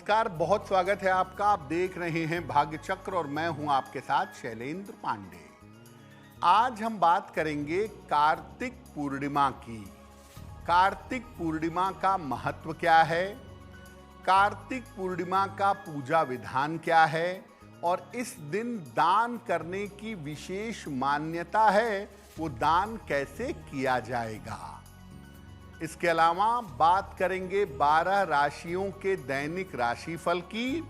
नमस्कार, बहुत स्वागत है आपका। आप देख रहे हैं भाग्य चक्र और मैं हूं आपके साथ शैलेंद्र पांडे। आज हम बात करेंगे कार्तिक पूर्णिमा की। कार्तिक पूर्णिमा का महत्व क्या है, कार्तिक पूर्णिमा का पूजा विधान क्या है और इस दिन दान करने की विशेष मान्यता है, वो दान कैसे किया जाएगा। इसके अलावा बात करेंगे 12 राशियों के दैनिक राशिफल की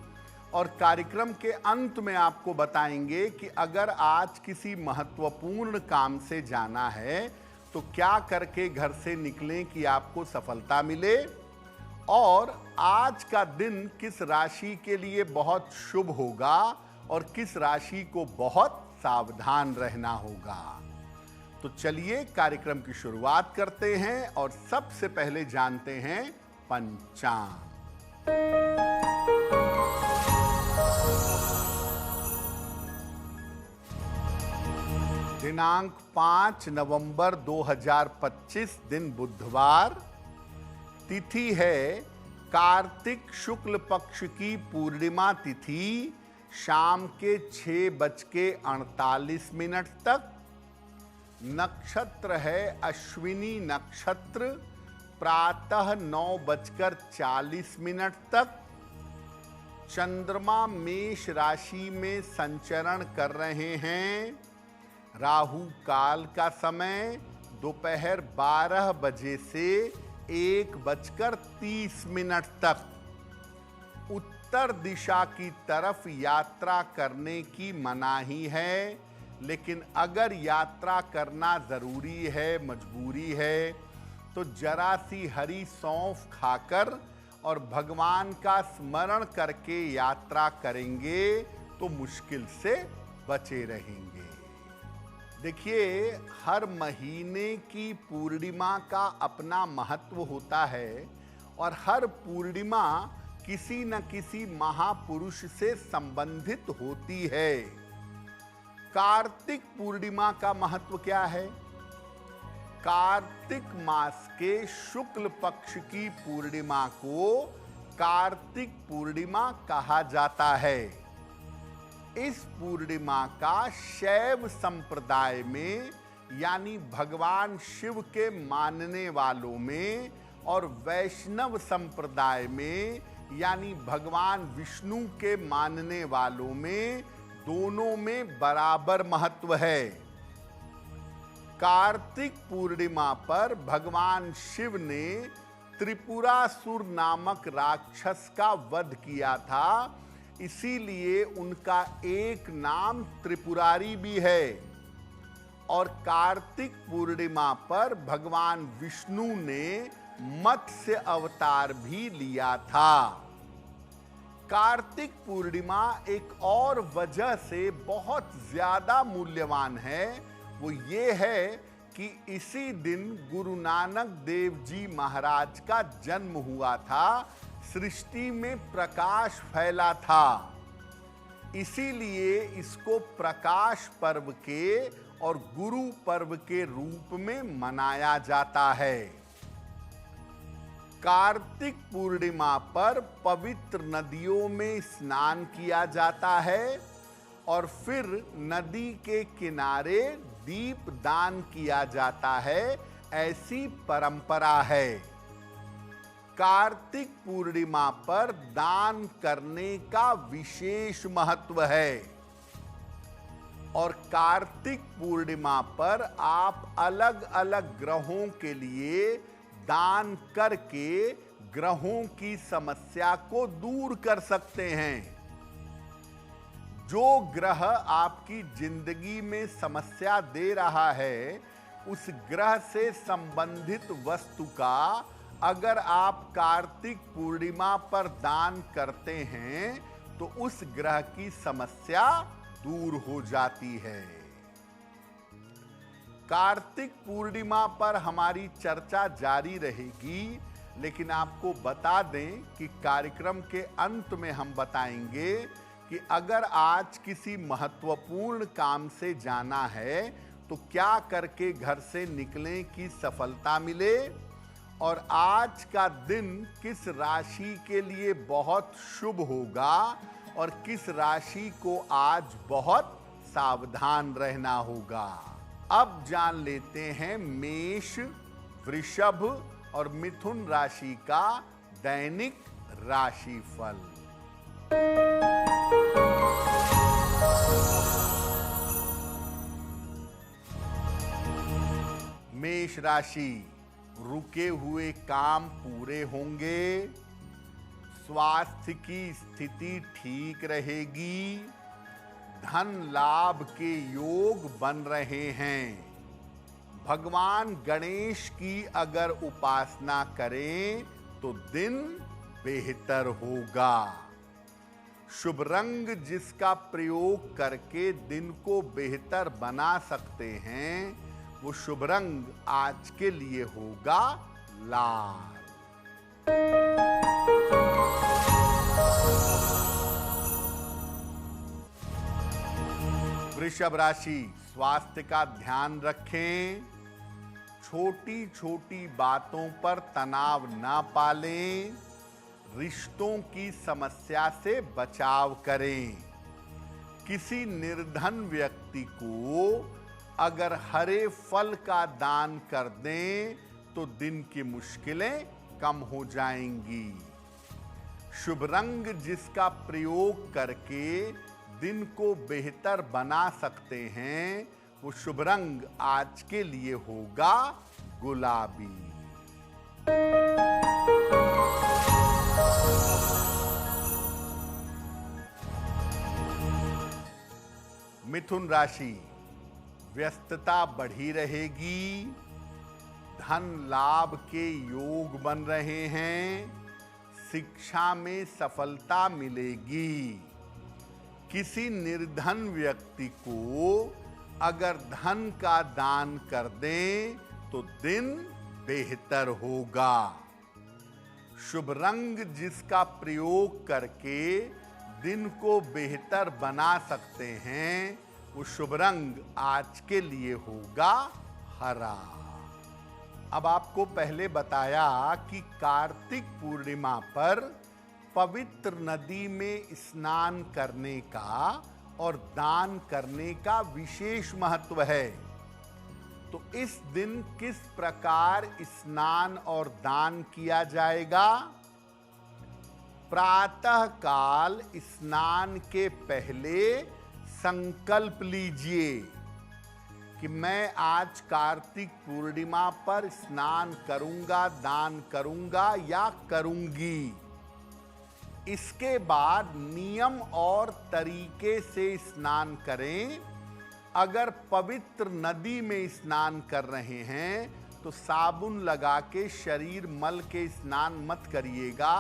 और कार्यक्रम के अंत में आपको बताएंगे कि अगर आज किसी महत्वपूर्ण काम से जाना है तो क्या करके घर से निकलें कि आपको सफलता मिले, और आज का दिन किस राशि के लिए बहुत शुभ होगा और किस राशि को बहुत सावधान रहना होगा। तो चलिए कार्यक्रम की शुरुआत करते हैं और सबसे पहले जानते हैं पंचांग। दिनांक 5 नवंबर 2025, दिन बुधवार, तिथि है कार्तिक शुक्ल पक्ष की पूर्णिमा तिथि, शाम के 6:48 तक। नक्षत्र है अश्विनी नक्षत्र, प्रातः 9:40 तक। चंद्रमा मेष राशि में संचरण कर रहे हैं। राहु काल का समय दोपहर 12 बजे से 1:30 तक। उत्तर दिशा की तरफ यात्रा करने की मनाही है, लेकिन अगर यात्रा करना जरूरी है, मजबूरी है, तो जरा सी हरी सौंफ खाकर और भगवान का स्मरण करके यात्रा करेंगे तो मुश्किल से बचे रहेंगे। देखिए, हर महीने की पूर्णिमा का अपना महत्व होता है और हर पूर्णिमा किसी न किसी महापुरुष से संबंधित होती है। कार्तिक पूर्णिमा का महत्व क्या है? कार्तिक मास के शुक्ल पक्ष की पूर्णिमा को कार्तिक पूर्णिमा कहा जाता है। इस पूर्णिमा का शैव संप्रदाय में, यानी भगवान शिव के मानने वालों में, और वैष्णव संप्रदाय में, यानी भगवान विष्णु के मानने वालों में, दोनों में बराबर महत्व है। कार्तिक पूर्णिमा पर भगवान शिव ने त्रिपुरासुर नामक राक्षस का वध किया था, इसीलिए उनका एक नाम त्रिपुरारी भी है। और कार्तिक पूर्णिमा पर भगवान विष्णु ने मत्स्य अवतार भी लिया था। कार्तिक पूर्णिमा एक और वजह से बहुत ज्यादा मूल्यवान है, वो ये है कि इसी दिन गुरु नानक देव जी महाराज का जन्म हुआ था, सृष्टि में प्रकाश फैला था। इसीलिए इसको प्रकाश पर्व के और गुरु पर्व के रूप में मनाया जाता है। कार्तिक पूर्णिमा पर पवित्र नदियों में स्नान किया जाता है और फिर नदी के किनारे दीप दान किया जाता है, ऐसी परंपरा है। कार्तिक पूर्णिमा पर दान करने का विशेष महत्व है और कार्तिक पूर्णिमा पर आप अलग अलग ग्रहों के लिए दान करके ग्रहों की समस्या को दूर कर सकते हैं। जो ग्रह आपकी जिंदगी में समस्या दे रहा है, उस ग्रह से संबंधित वस्तु का अगर आप कार्तिक पूर्णिमा पर दान करते हैं तो उस ग्रह की समस्या दूर हो जाती है। कार्तिक पूर्णिमा पर हमारी चर्चा जारी रहेगी, लेकिन आपको बता दें कि कार्यक्रम के अंत में हम बताएंगे कि अगर आज किसी महत्वपूर्ण काम से जाना है तो क्या करके घर से निकलें कि सफलता मिले, और आज का दिन किस राशि के लिए बहुत शुभ होगा और किस राशि को आज बहुत सावधान रहना होगा। अब जान लेते हैं मेष, वृषभ और मिथुन राशि का दैनिक राशिफल। मेष राशि, रुके हुए काम पूरे होंगे, स्वास्थ्य की स्थिति ठीक रहेगी, धन लाभ के योग बन रहे हैं। भगवान गणेश की अगर उपासना करें तो दिन बेहतर होगा। शुभ रंग जिसका प्रयोग करके दिन को बेहतर बना सकते हैं, वो शुभ रंग आज के लिए होगा लाल। वृषभ राशि, स्वास्थ्य का ध्यान रखें, छोटी छोटी बातों पर तनाव ना पालें, रिश्तों की समस्या से बचाव करें। किसी निर्धन व्यक्ति को अगर हरे फल का दान कर दें तो दिन की मुश्किलें कम हो जाएंगी। शुभ रंग जिसका प्रयोग करके दिन को बेहतर बना सकते हैं, वो शुभ रंग आज के लिए होगा गुलाबी। मिथुन राशि, व्यस्तता बढ़ी रहेगी, धन लाभ के योग बन रहे हैं, शिक्षा में सफलता मिलेगी। किसी निर्धन व्यक्ति को अगर धन का दान कर दें तो दिन बेहतर होगा। शुभ रंग जिसका प्रयोग करके दिन को बेहतर बना सकते हैं, वो शुभ रंग आज के लिए होगा हरा। अब आपको पहले बताया कि कार्तिक पूर्णिमा पर पवित्र नदी में स्नान करने का और दान करने का विशेष महत्व है। तो इस दिन किस प्रकार स्नान और दान किया जाएगा? प्रातः काल स्नान के पहले संकल्प लीजिए कि मैं आज कार्तिक पूर्णिमा पर स्नान करूंगा, दान करूंगा या करूंगी। इसके बाद नियम और तरीके से स्नान करें। अगर पवित्र नदी में स्नान कर रहे हैं तो साबुन लगा के शरीर मल के स्नान मत करिएगा।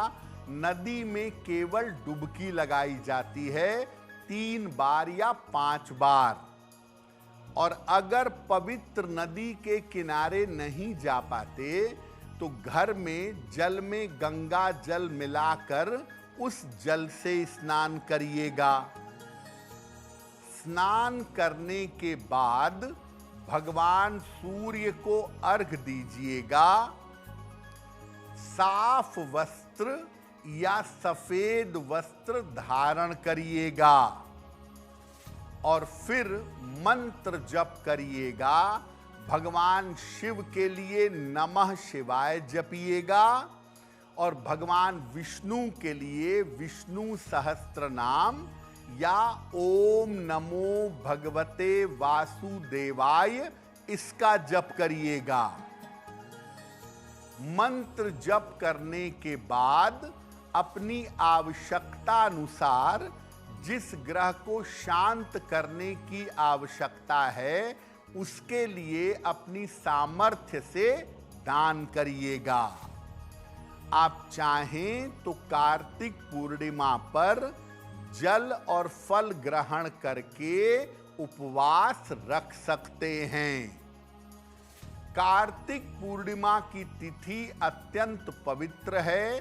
नदी में केवल डुबकी लगाई जाती है 3 बार या 5 बार। और अगर पवित्र नदी के किनारे नहीं जा पाते तो घर में जल में गंगा जल मिलाकर उस जल से स्नान करिएगा। स्नान करने के बाद भगवान सूर्य को अर्घ दीजिएगा। साफ वस्त्र या सफेद वस्त्र धारण करिएगा और फिर मंत्र जप करिएगा। भगवान शिव के लिए नमः शिवाय जपिएगा और भगवान विष्णु के लिए विष्णु सहस्त्र नाम या ओम नमो भगवते वासुदेवाय इसका जप करिएगा। मंत्र जप करने के बाद अपनी आवश्यकता अनुसार जिस ग्रह को शांत करने की आवश्यकता है उसके लिए अपनी सामर्थ्य से दान करिएगा। आप चाहें तो कार्तिक पूर्णिमा पर जल और फल ग्रहण करके उपवास रख सकते हैं। कार्तिक पूर्णिमा की तिथि अत्यंत पवित्र है,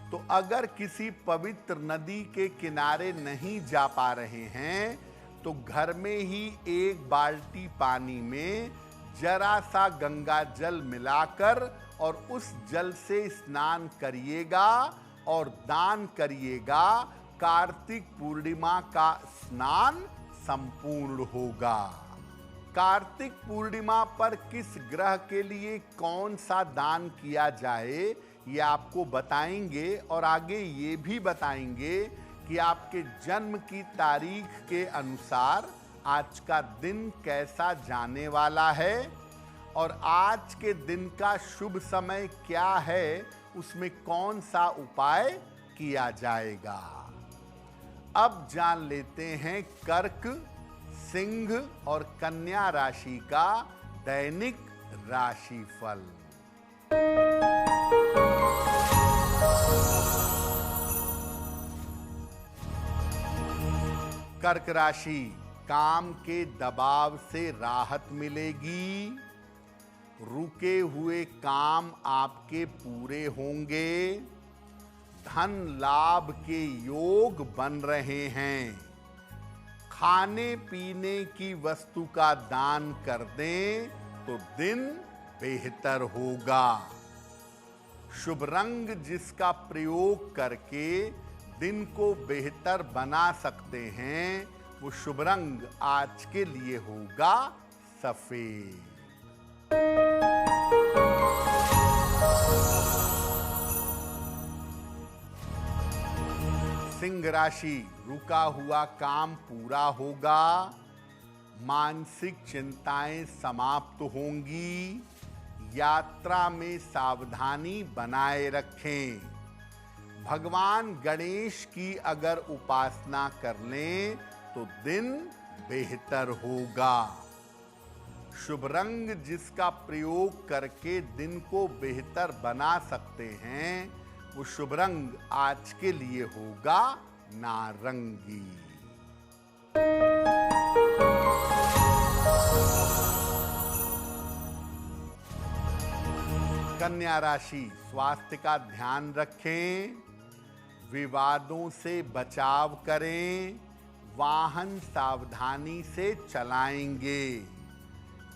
तो अगर किसी पवित्र नदी के किनारे नहीं जा पा रहे हैं तो घर में ही 1 बाल्टी पानी में जरा सा गंगा जल मिलाकर और उस जल से स्नान करिएगा और दान करिएगा। कार्तिक पूर्णिमा का स्नान संपूर्ण होगा। कार्तिक पूर्णिमा पर किस ग्रह के लिए कौन सा दान किया जाए ये आपको बताएंगे और आगे ये भी बताएंगे कि आपके जन्म की तारीख के अनुसार आज का दिन कैसा जाने वाला है और आज के दिन का शुभ समय क्या है, उसमें कौन सा उपाय किया जाएगा। अब जान लेते हैं कर्क, सिंह और कन्या राशि का दैनिक राशिफल। कर्क राशि, काम के दबाव से राहत मिलेगी। रुके हुए काम आपके पूरे होंगे। धन लाभ के योग बन रहे हैं। खाने पीने की वस्तु का दान कर दें तो दिन बेहतर होगा। शुभ रंग जिसका प्रयोग करके दिन को बेहतर बना सकते हैं, वो शुभ रंग आज के लिए होगा सफेद। सिंह राशि, रुका हुआ काम पूरा होगा। मानसिक चिंताएं समाप्त होंगी। यात्रा में सावधानी बनाए रखें। भगवान गणेश की अगर उपासना कर लें तो दिन बेहतर होगा। शुभ रंग जिसका प्रयोग करके दिन को बेहतर बना सकते हैं, वो शुभ रंग आज के लिए होगा नारंगी। कन्या राशि, स्वास्थ्य का ध्यान रखें। विवादों से बचाव करें। वाहन सावधानी से चलाएंगे।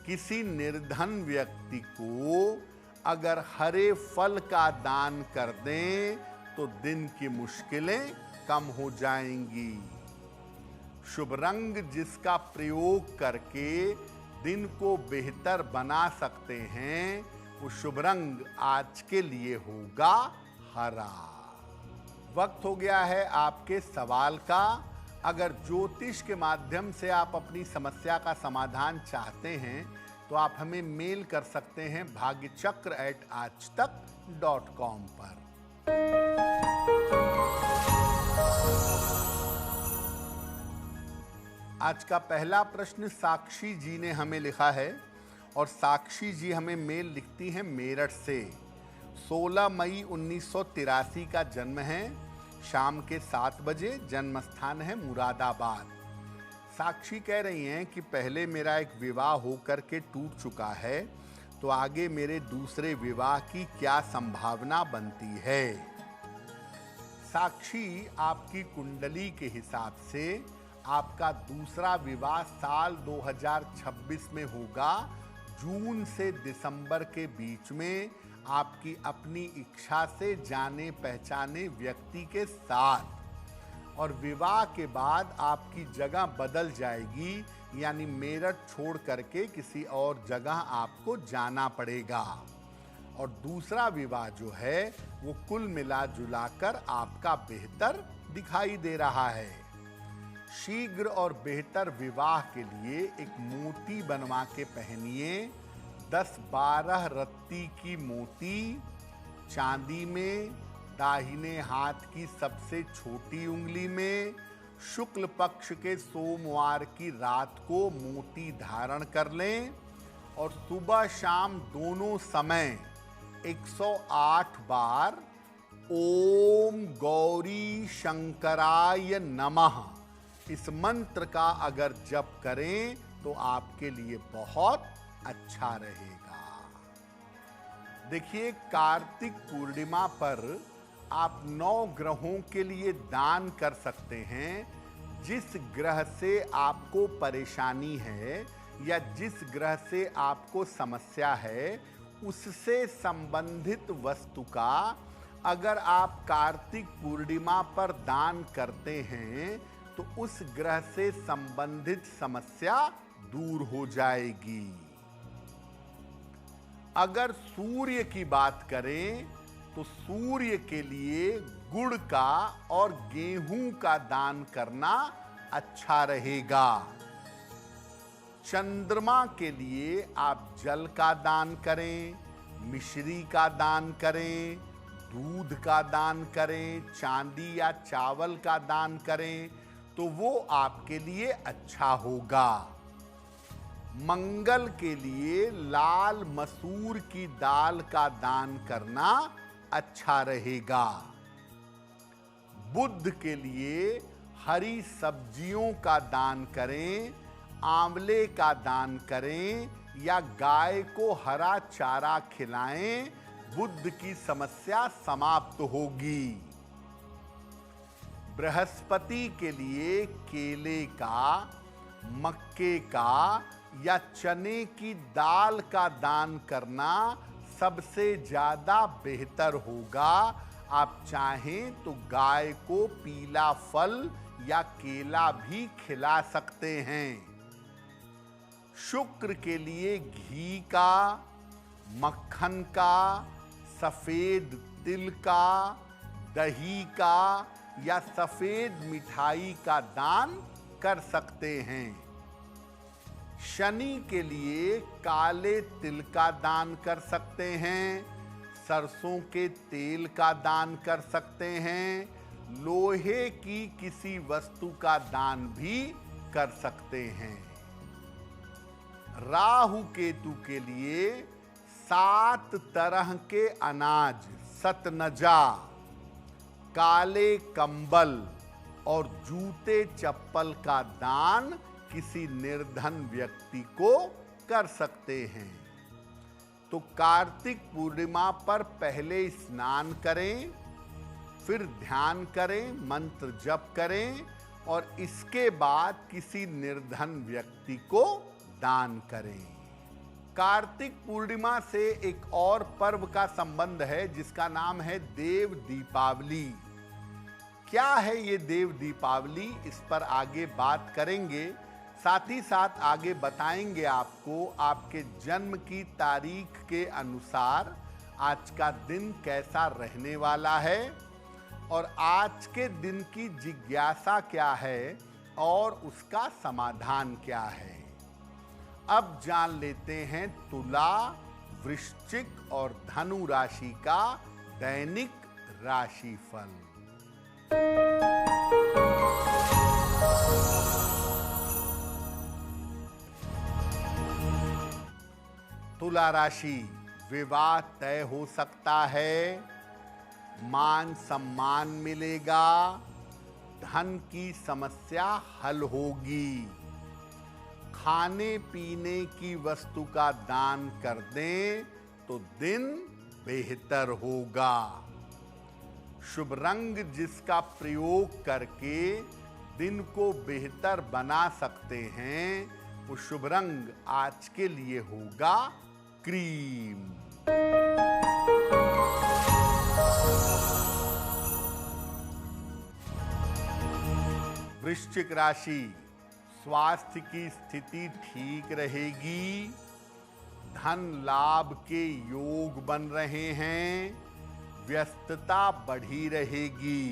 किसी निर्धन व्यक्ति को अगर हरे फल का दान कर दें तो दिन की मुश्किलें कम हो जाएंगी। शुभ रंग जिसका प्रयोग करके दिन को बेहतर बना सकते हैं, वो शुभ रंग आज के लिए होगा हरा। वक्त हो गया है आपके सवाल का। अगर ज्योतिष के माध्यम से आप अपनी समस्या का समाधान चाहते हैं तो आप हमें मेल कर सकते हैं bhagyachakra@aajtak.com पर। आज का पहला प्रश्न साक्षी जी ने हमें लिखा है और साक्षी जी हमें मेल लिखती हैं मेरठ से। 16 मई 1983 का जन्म है। शाम के 7 बजे। जन्म स्थान है मुरादाबाद। साक्षी कह रही हैं कि पहले मेरा एक विवाह होकर के टूट चुका है, तो आगे मेरे दूसरे विवाह की क्या संभावना बनती है। साक्षी, आपकी कुंडली के हिसाब से आपका दूसरा विवाह साल 2026 में होगा। जून से दिसंबर के बीच में आपकी अपनी इच्छा से जाने पहचाने व्यक्ति के साथ, और विवाह के बाद आपकी जगह बदल जाएगी, यानी मेरठ छोड़ करके किसी और जगह आपको जाना पड़ेगा। और दूसरा विवाह जो है वो कुल मिला जुलाकर आपका बेहतर दिखाई दे रहा है। शीघ्र और बेहतर विवाह के लिए एक मोती बनवा के पहनिए। 10-12 रत्ती की मोती चांदी में, दाहिने हाथ की सबसे छोटी उंगली में। शुक्ल पक्ष के सोमवार की रात को मोती धारण कर लें और सुबह शाम दोनों समय 108 बार ओम गौरी शंकराय नमः इस मंत्र का अगर जप करें तो आपके लिए बहुत अच्छा रहेगा। देखिए, कार्तिक पूर्णिमा पर आप 9 ग्रहों के लिए दान कर सकते हैं। जिस ग्रह से आपको परेशानी है या जिस ग्रह से आपको समस्या है उससे संबंधित वस्तु का अगर आप कार्तिक पूर्णिमा पर दान करते हैं तो उस ग्रह से संबंधित समस्या दूर हो जाएगी। अगर सूर्य की बात करें तो सूर्य के लिए गुड़ का और गेहूं का दान करना अच्छा रहेगा। चंद्रमा के लिए आप जल का दान करें, मिश्री का दान करें, दूध का दान करें, चांदी या चावल का दान करें तो वो आपके लिए अच्छा होगा। मंगल के लिए लाल मसूर की दाल का दान करना अच्छा रहेगा। बुध के लिए हरी सब्जियों का दान करें, आंवले का दान करें या गाय को हरा चारा खिलाएं, बुध की समस्या समाप्त होगी। बृहस्पति के लिए केले का, मक्के का या चने की दाल का दान करना सबसे ज्यादा बेहतर होगा। आप चाहें तो गाय को पीला फल या केला भी खिला सकते हैं। शुक्र के लिए घी का, मक्खन का, सफेद तिल का, दही का या सफेद मिठाई का दान कर सकते हैं। शनि के लिए काले तिल का दान कर सकते हैं, सरसों के तेल का दान कर सकते हैं, लोहे की किसी वस्तु का दान भी कर सकते हैं। राहु केतु के लिए 7 तरह के अनाज, सतनजा, काले कंबल और जूते चप्पल का दान किसी निर्धन व्यक्ति को कर सकते हैं। तो कार्तिक पूर्णिमा पर पहले स्नान करें, फिर ध्यान करें, मंत्र जप करें और इसके बाद किसी निर्धन व्यक्ति को दान करें। कार्तिक पूर्णिमा से एक और पर्व का संबंध है जिसका नाम है देव दीपावली। क्या है ये देव दीपावली, इस पर आगे बात करेंगे। साथ ही साथ आगे बताएंगे आपको आपके जन्म की तारीख के अनुसार आज का दिन कैसा रहने वाला है और आज के दिन की जिज्ञासा क्या है और उसका समाधान क्या है। अब जान लेते हैं तुला, वृश्चिक और धनु राशि का दैनिक राशिफल। तुला राशि, विवाह तय हो सकता है, मान सम्मान मिलेगा, धन की समस्या हल होगी, खाने पीने की वस्तु का दान कर दें तो दिन बेहतर होगा। शुभ रंग जिसका प्रयोग करके दिन को बेहतर बना सकते हैं वो शुभ रंग आज के लिए होगा क्रीम। वृश्चिक राशि, स्वास्थ्य की स्थिति ठीक रहेगी, धन लाभ के योग बन रहे हैं, व्यस्तता बढ़ी रहेगी।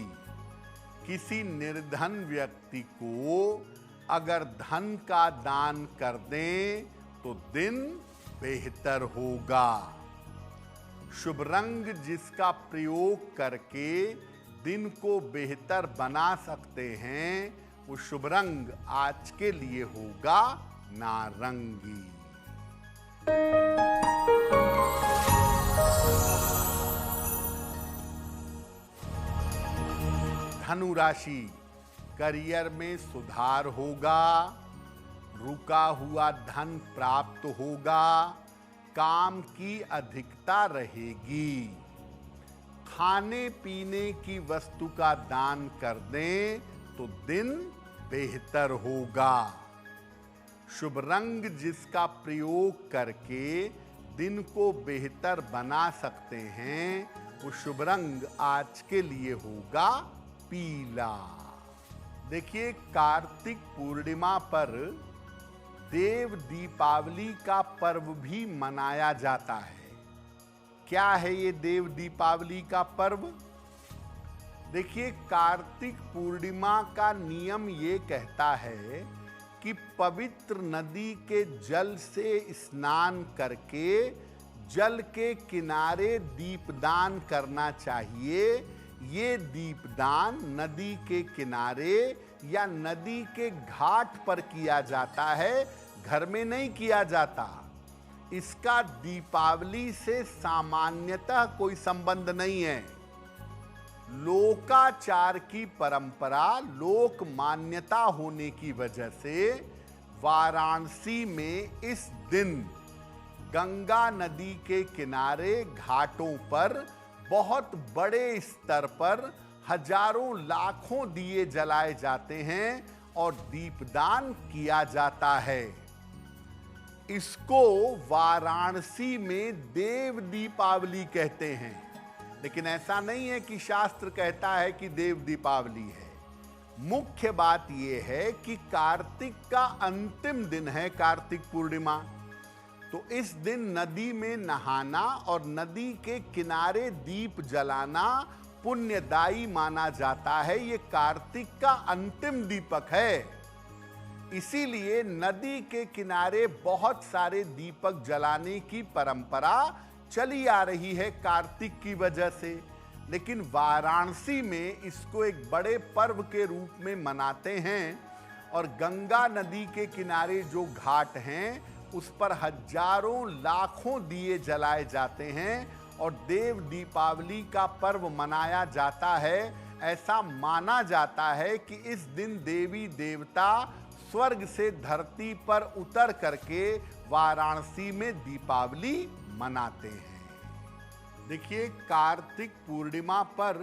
किसी निर्धन व्यक्ति को अगर धन का दान कर दें तो दिन बेहतर होगा। शुभ रंग जिसका प्रयोग करके दिन को बेहतर बना सकते हैं वो शुभ रंग आज के लिए होगा नारंगी। धनु राशि, करियर में सुधार होगा, रुका हुआ धन प्राप्त होगा, काम की अधिकता रहेगी, खाने पीने की वस्तु का दान कर दें तो दिन बेहतर होगा। शुभ रंग जिसका प्रयोग करके दिन को बेहतर बना सकते हैं, वो शुभ रंग आज के लिए होगा पीला। देखिए, कार्तिक पूर्णिमा पर देव दीपावली का पर्व भी मनाया जाता है। क्या है ये देव दीपावली का पर्व? देखिए, कार्तिक पूर्णिमा का नियम ये कहता है कि पवित्र नदी के जल से स्नान करके जल के किनारे दीपदान करना चाहिए। ये दीपदान नदी के किनारे या नदी के घाट पर किया जाता है, घर में नहीं किया जाता। इसका दीपावली से सामान्यतः कोई संबंध नहीं है। लोकाचार की परंपरा, लोक मान्यता होने की वजह से वाराणसी में इस दिन गंगा नदी के किनारे घाटों पर बहुत बड़े स्तर पर हजारों लाखों दिए जलाए जाते हैं और दीपदान किया जाता है। इसको वाराणसी में देव दीपावली कहते हैं। लेकिन ऐसा नहीं है कि शास्त्र कहता है कि देव दीपावली है। मुख्य बात यह है कि कार्तिक का अंतिम दिन है कार्तिक पूर्णिमा, तो इस दिन नदी में नहाना और नदी के किनारे दीप जलाना पुण्यदायी माना जाता है। ये कार्तिक का अंतिम दीपक है, इसीलिए नदी के किनारे बहुत सारे दीपक जलाने की परंपरा चली आ रही है कार्तिक की वजह से। लेकिन वाराणसी में इसको एक बड़े पर्व के रूप में मनाते हैं और गंगा नदी के किनारे जो घाट हैं उस पर हजारों लाखों दिए जलाए जाते हैं और देव दीपावली का पर्व मनाया जाता है। ऐसा माना जाता है कि इस दिन देवी देवता स्वर्ग से धरती पर उतर करके वाराणसी में दीपावली मनाते हैं। देखिए, कार्तिक पूर्णिमा पर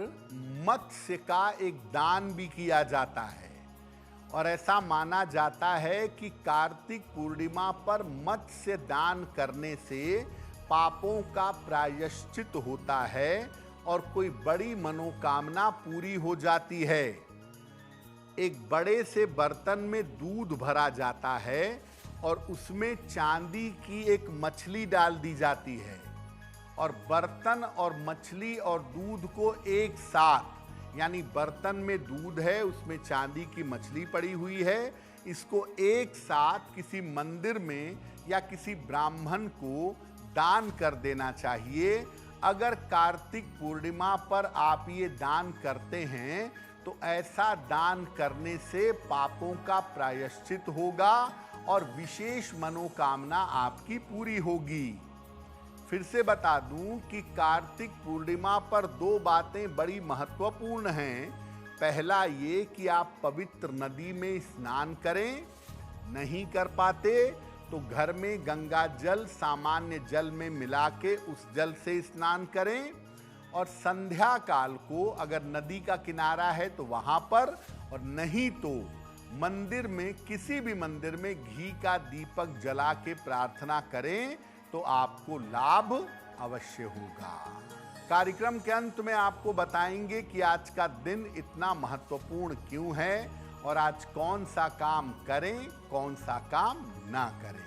मत्स्य का एक दान भी किया जाता है और ऐसा माना जाता है कि कार्तिक पूर्णिमा पर मत्स्य दान करने से पापों का प्रायश्चित होता है और कोई बड़ी मनोकामना पूरी हो जाती है। एक बड़े से बर्तन में दूध भरा जाता है और उसमें चांदी की एक मछली डाल दी जाती है और बर्तन और मछली और दूध को एक साथ, यानी बर्तन में दूध है, उसमें चांदी की मछली पड़ी हुई है, इसको एक साथ किसी मंदिर में या किसी ब्राह्मण को दान कर देना चाहिए। अगर कार्तिक पूर्णिमा पर आप ये दान करते हैं तो ऐसा दान करने से पापों का प्रायश्चित होगा और विशेष मनोकामना आपकी पूरी होगी। फिर से बता दूं कि कार्तिक पूर्णिमा पर दो बातें बड़ी महत्वपूर्ण हैं। पहला ये कि आप पवित्र नदी में स्नान करें, नहीं कर पाते तो घर में गंगा जल सामान्य जल में मिला के उस जल से स्नान करें और संध्या काल को अगर नदी का किनारा है तो वहां पर, और नहीं तो मंदिर में, किसी भी मंदिर में घी का दीपक जला के प्रार्थना करें तो आपको लाभ अवश्य होगा। कार्यक्रम के अंत में आपको बताएंगे कि आज का दिन इतना महत्वपूर्ण क्यों है और आज कौन सा काम करें, कौन सा काम ना करें।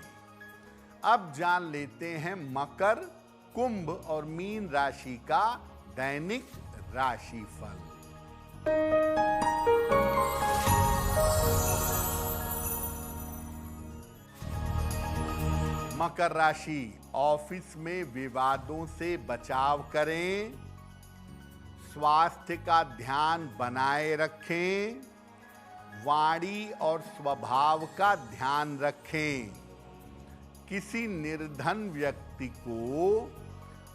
अब जान लेते हैं मकर, कुंभ और मीन राशि का दैनिक राशिफल। मकर राशि, ऑफिस में विवादों से बचाव करें, स्वास्थ्य का ध्यान बनाए रखें, वाणी और स्वभाव का ध्यान रखें। किसी निर्धन व्यक्ति को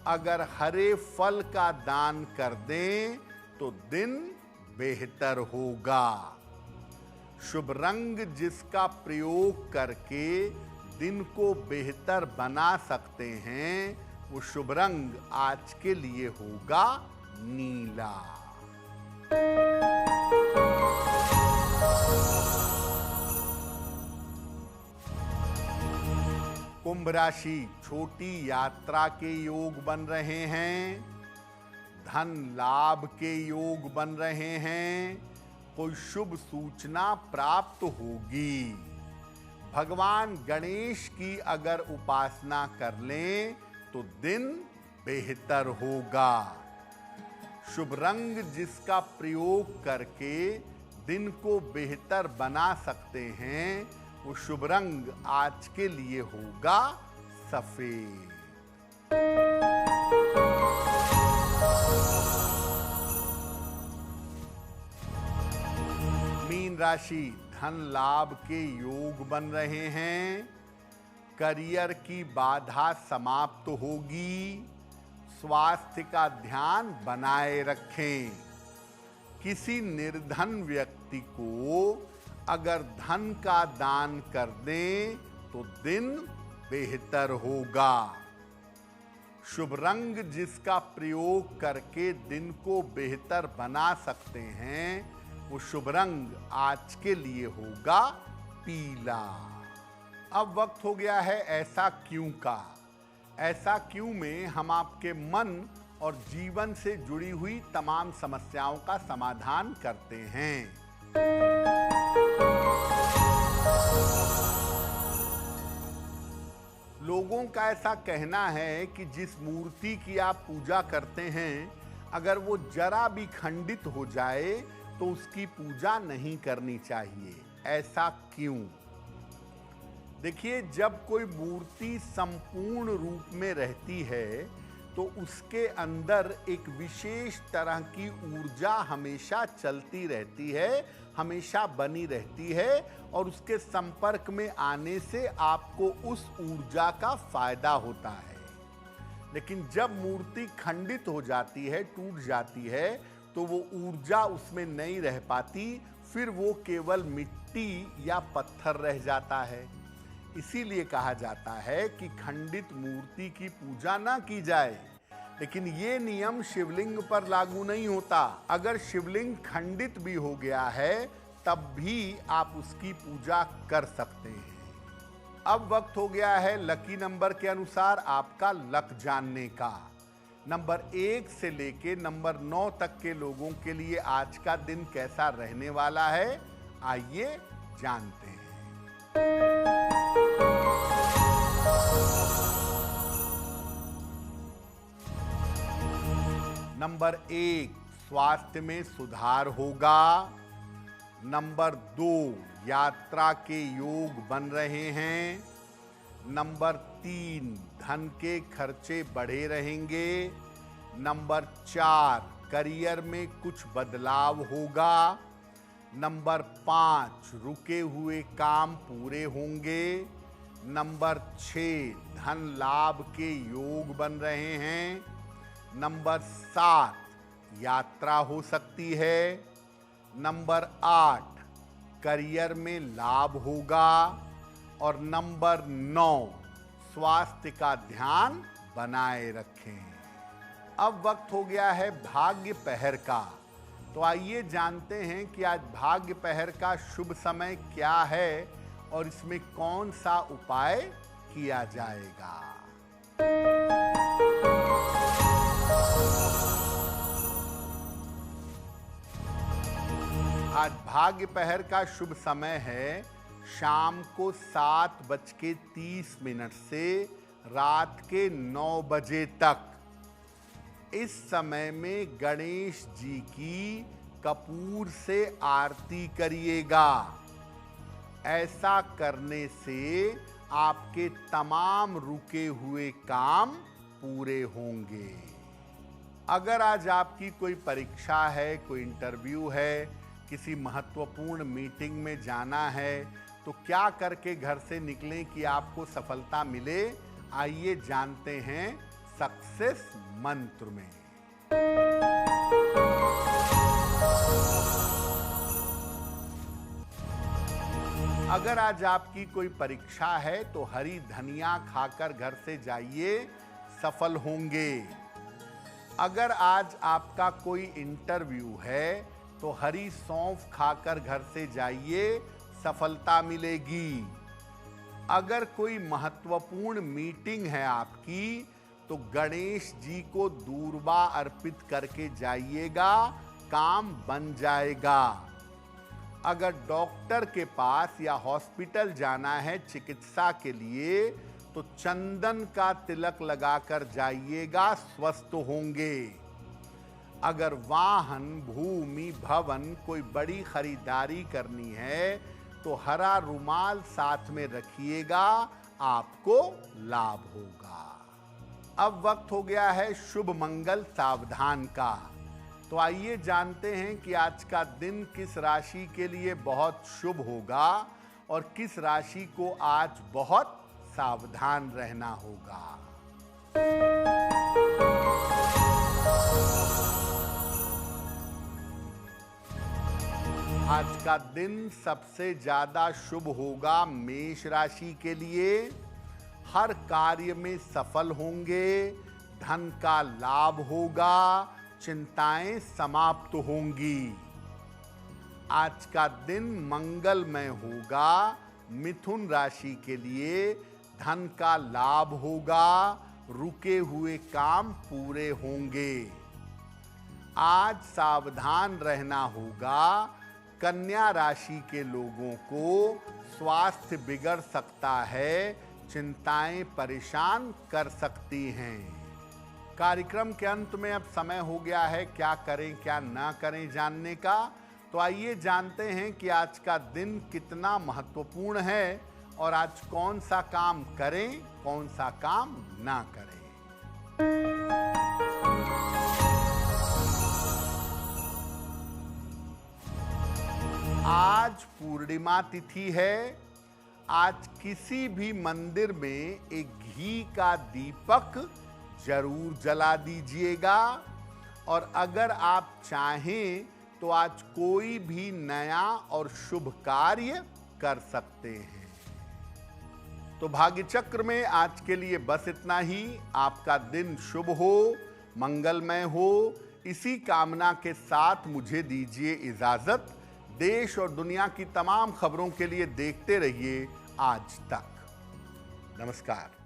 अगर हरे फल का दान कर दें तो दिन बेहतर होगा। शुभ रंग जिसका प्रयोग करके दिन को बेहतर बना सकते हैं वो शुभ रंग आज के लिए होगा नीला। कुंभ राशि, छोटी यात्रा के योग बन रहे हैं। धन लाभ के योग बन रहे हैं। कोई शुभ सूचना प्राप्त होगी। भगवान गणेश की अगर उपासना कर लें तो दिन बेहतर होगा। शुभ रंग जिसका प्रयोग करके दिन को बेहतर बना सकते हैं, वो शुभ रंग आज के लिए होगा सफेद। मीन राशि, धन लाभ के योग बन रहे हैं। करियर की बाधा समाप्त होगी। स्वास्थ्य का ध्यान बनाए रखें। किसी निर्धन व्यक्ति को अगर धन का दान कर दें तो दिन बेहतर होगा। शुभ रंग जिसका प्रयोग करके दिन को बेहतर बना सकते हैं, वो शुभ रंग आज के लिए होगा पीला। अब वक्त हो गया है ऐसा क्यों का। ऐसा क्यों में हम आपके मन और जीवन से जुड़ी हुई तमाम समस्याओं का समाधान करते हैं। लोगों का ऐसा कहना है कि जिस मूर्ति की आप पूजा करते हैं, अगर वो जरा भी खंडित हो जाए तो उसकी पूजा नहीं करनी चाहिए। ऐसा क्यों? देखिए, जब कोई मूर्ति संपूर्ण रूप में रहती है तो उसके अंदर एक विशेष तरह की ऊर्जा हमेशा चलती रहती है, हमेशा बनी रहती है, और उसके संपर्क में आने से आपको उस ऊर्जा का फायदा होता है। लेकिन जब मूर्ति खंडित हो जाती है, टूट जाती है, तो वो ऊर्जा उसमें नहीं रह पाती, फिर वो केवल मिट्टी या पत्थर रह जाता है। इसीलिए कहा जाता है कि खंडित मूर्ति की पूजा ना की जाए। लेकिन ये नियम शिवलिंग पर लागू नहीं होता। अगर शिवलिंग खंडित भी हो गया है तब भी आप उसकी पूजा कर सकते हैं। अब वक्त हो गया है लकी नंबर के अनुसार आपका लक जानने का। नंबर 1 से लेके नंबर 9 तक के लोगों के लिए आज का दिन कैसा रहने वाला है, आइए जानते हैं। नंबर 1, स्वास्थ्य में सुधार होगा। नंबर 2, यात्रा के योग बन रहे हैं। नंबर 3, धन के खर्चे बढ़े रहेंगे। नंबर 4, करियर में कुछ बदलाव होगा। नंबर 5, रुके हुए काम पूरे होंगे। नंबर 6, धन लाभ के योग बन रहे हैं। नंबर 7, यात्रा हो सकती है। नंबर 8, करियर में लाभ होगा। और नंबर 9, स्वास्थ्य का ध्यान बनाए रखें। अब वक्त हो गया है भाग्य पहर का। तो आइए जानते हैं कि आज भाग्य पहर का शुभ समय क्या है और इसमें कौन सा उपाय किया जाएगा। आज भाग्य पहर का शुभ समय है शाम को 7:30 से रात के 9 बजे तक। इस समय में गणेश जी की कपूर से आरती करिएगा। ऐसा करने से आपके तमाम रुके हुए काम पूरे होंगे। अगर आज आपकी कोई परीक्षा है, कोई इंटरव्यू है, किसी महत्वपूर्ण मीटिंग में जाना है, तो क्या करके घर से निकलें कि आपको सफलता मिले, आइए जानते हैं सक्सेस मंत्र में। अगर आज आपकी कोई परीक्षा है तो हरी धनिया खाकर घर से जाइए, सफल होंगे। अगर आज आपका कोई इंटरव्यू है तो हरी सौंफ खाकर घर से जाइए, सफलता मिलेगी। अगर कोई महत्वपूर्ण मीटिंग है आपकी तो गणेश जी को दूर्वा अर्पित करके जाइएगा, काम बन जाएगा। अगर डॉक्टर के पास या हॉस्पिटल जाना है चिकित्सा के लिए तो चंदन का तिलक लगाकर जाइएगा, स्वस्थ होंगे। अगर वाहन, भूमि, भवन कोई बड़ी खरीदारी करनी है तो हरा रुमाल साथ में रखिएगा, आपको लाभ होगा। अब वक्त हो गया है शुभ मंगल सावधान का। तो आइए जानते हैं कि आज का दिन किस राशि के लिए बहुत शुभ होगा और किस राशि को आज बहुत सावधान रहना होगा। आज का दिन सबसे ज्यादा शुभ होगा मेष राशि के लिए। हर कार्य में सफल होंगे, धन का लाभ होगा, चिंताएं समाप्त होंगी। आज का दिन मंगलमय होगा मिथुन राशि के लिए। धन का लाभ होगा, रुके हुए काम पूरे होंगे। आज सावधान रहना होगा कन्या राशि के लोगों को। स्वास्थ्य बिगड़ सकता है, चिंताएं परेशान कर सकती हैं। कार्यक्रम के अंत में अब समय हो गया है क्या करें क्या ना करें जानने का। तो आइए जानते हैं कि आज का दिन कितना महत्वपूर्ण है और आज कौन सा काम करें, कौन सा काम ना करें। आज पूर्णिमा तिथि है। आज किसी भी मंदिर में एक घी का दीपक जरूर जला दीजिएगा और अगर आप चाहें तो आज कोई भी नया और शुभ कार्य कर सकते हैं। तो भाग्य चक्र में आज के लिए बस इतना ही। आपका दिन शुभ हो, मंगलमय हो, इसी कामना के साथ मुझे दीजिए इजाजत। देश और दुनिया की तमाम खबरों के लिए देखते रहिए आज तक। नमस्कार।